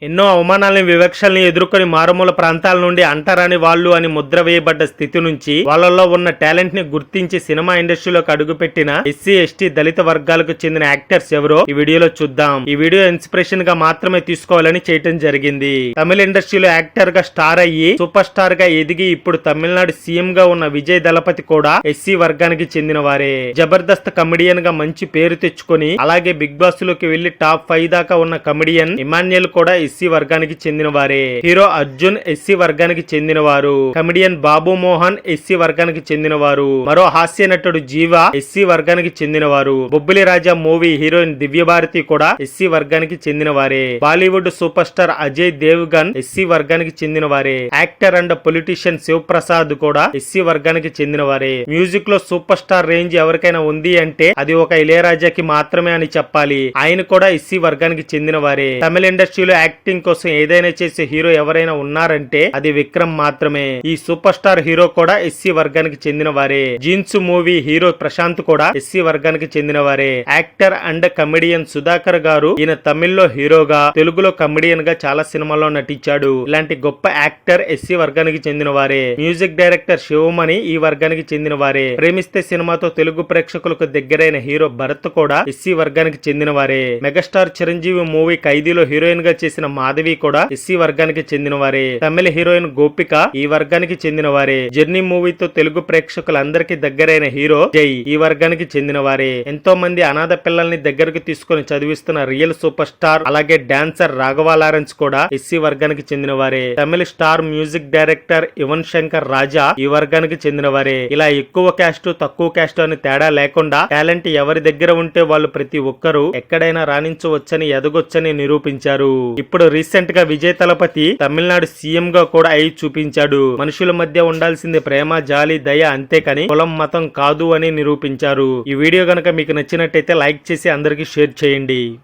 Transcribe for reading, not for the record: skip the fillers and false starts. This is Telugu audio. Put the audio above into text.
ఎన్నో అవమానాలని వివక్షల్ని ఎదుర్కొని మారుమూల ప్రాంతాల నుండి అంటరాని వాళ్ళు అని ముద్ర వేయబడ్డ స్థితి నుంచి వాళ్ళలో ఉన్న టాలెంట్ ని గుర్తించి సినిమా ఇండస్ట్రీలోకి అడుగుపెట్టిన ఎస్సీ ఎస్టీ దళిత వర్గాలకు చెందిన యాక్టర్స్ ఎవరో ఈ వీడియోలో చూద్దాం. ఈ వీడియో ఇన్స్పిరేషన్ గా మాత్రమే తీసుకోవాలని చేయటం జరిగింది. తమిళ ఇండస్ట్రీలో యాక్టర్ గా స్టార్ అయ్యి సూపర్ స్టార్ గా ఎదిగి ఇప్పుడు తమిళనాడు సీఎం గా ఉన్న విజయ్ దళపతి కూడా ఎస్సీ వర్గానికి చెందిన వారే. జబర్దస్త్ కమెడియన్ గా మంచి పేరు తెచ్చుకొని అలాగే బిగ్ బాస్ లోకి వెళ్లి టాప్ 5 దాకా ఉన్న కమెడియన్ ఇమాన్యుయల్ కూడా ఎస్సీ వర్గానికి చెందిన వారే. హీరో అర్జున్ ఎస్సీ వర్గానికి చెందిన వారు. కమెడియన్ బాబు మోహన్ ఎస్సీ వర్గానికి చెందిన వారు. మరో హాస్య నటుడు జీవ ఎస్సీ వర్గానికి చెందిన వారు. బొబ్బిలి రాజా మూవీ హీరోయిన్ దివ్య భారతి కూడా ఎస్సీ వర్గానికి చెందిన వారే. Bollywood super star Ajay Devgan SC వర్గానికి చెందిన వారే. యాక్టర్ అండ్ పొలిటీషియన్ శివప్రసాద్ కూడా ఎస్సీ వర్గానికి చెందిన వారే. మ్యూజిక్ లో సూపర్ స్టార్ రేంజ్ ఎవరికైనా ఉంది అంటే అది ఒక ఇళయరాజాకి మాత్రమే అని చెప్పాలి. ఆయన కూడా ఎస్సీ వర్గానికి చెందిన వారే. తమిళ ఇండస్ట్రీలో యాక్టింగ్ కోసం ఏదైనా చేసే హీరో ఎవరైనా ఉన్నారంటే అది విక్రమ్ మాత్రమే. ఈ సూపర్ స్టార్ హీరో కూడా ఎస్సీ వర్గానికి చెందిన వారే. జీన్స్ మూవీ హీరో ప్రశాంత్ కూడా ఎస్సీ వర్గానికి చెందిన వారే. యాక్టర్ అండ్ కమెడియన్ సుధాకర్ గారు ఈయన తమిళ్లో హీరోగా తెలుగులో కమెడియన్ గా చాలా సినిమాల్లో నటించాడు. ఇలాంటి గొప్ప యాక్టర్ ఎస్సీ వర్గానికి చెందిన వారే. మ్యూజిక్ డైరెక్టర్ శివమణి ఈ వర్గానికి చెందిన వారే. ప్రేమిస్తే సినిమాతో తెలుగు ప్రేక్షకులకు దగ్గరైన హీరో భరత్ కూడా ఎస్సీ వర్గానికి చెందిన వారే. మెగాస్టార్ చిరంజీవి మూవీ ఖైదీలో హీరోయిన్ గా చేసిన మాధవి కూడా ఎస్సీ వర్గానికి చెందిన వారే. తమిళ హీరోయిన్ గోపిక ఈ వర్గానికి చెందిన వారే. జర్నీ మూవీతో తెలుగు ప్రేక్షకులందరికీ దగ్గరైన హీరో జై ఈ వర్గానికి చెందిన వారే. ఎంతో మంది అనాథ పిల్లల్ని దగ్గరకు తీసుకుని చదివిస్తున్న రియల్ సూపర్ స్టార్ అలాగే డాన్సర్ రాఘవ లారెన్స్ కూడా ఎస్సీ వర్గానికి చెందిన వారే. తమిళ star music director Yuvan Shankar Raja ఈ వర్గానికి చెందిన వారే. ఇలా ఎక్కువ క్యాస్ట్ తక్కువ క్యాస్ట్ అని తేడా లేకుండా టాలెంట్ ఎవరి దగ్గర ఉంటే వాళ్ళు ప్రతి ఒక్కరూ ఎక్కడైనా రాణించవచ్చని ఎదగొచ్చని నిరూపించారు. ఇప్పుడు రీసెంట్ గా విజయ్ దళపతి తమిళనాడు సీఎం గా కూడా అయి చూపించాడు. మనుషుల మధ్య ఉండాల్సింది ప్రేమ జాలి దయ అంతేకాని కులం మతం కాదు అని నిరూపించారు. ఈ వీడియో గనక మీకు నచ్చినట్టయితే లైక్ చేసి అందరికి షేర్ చేయండి.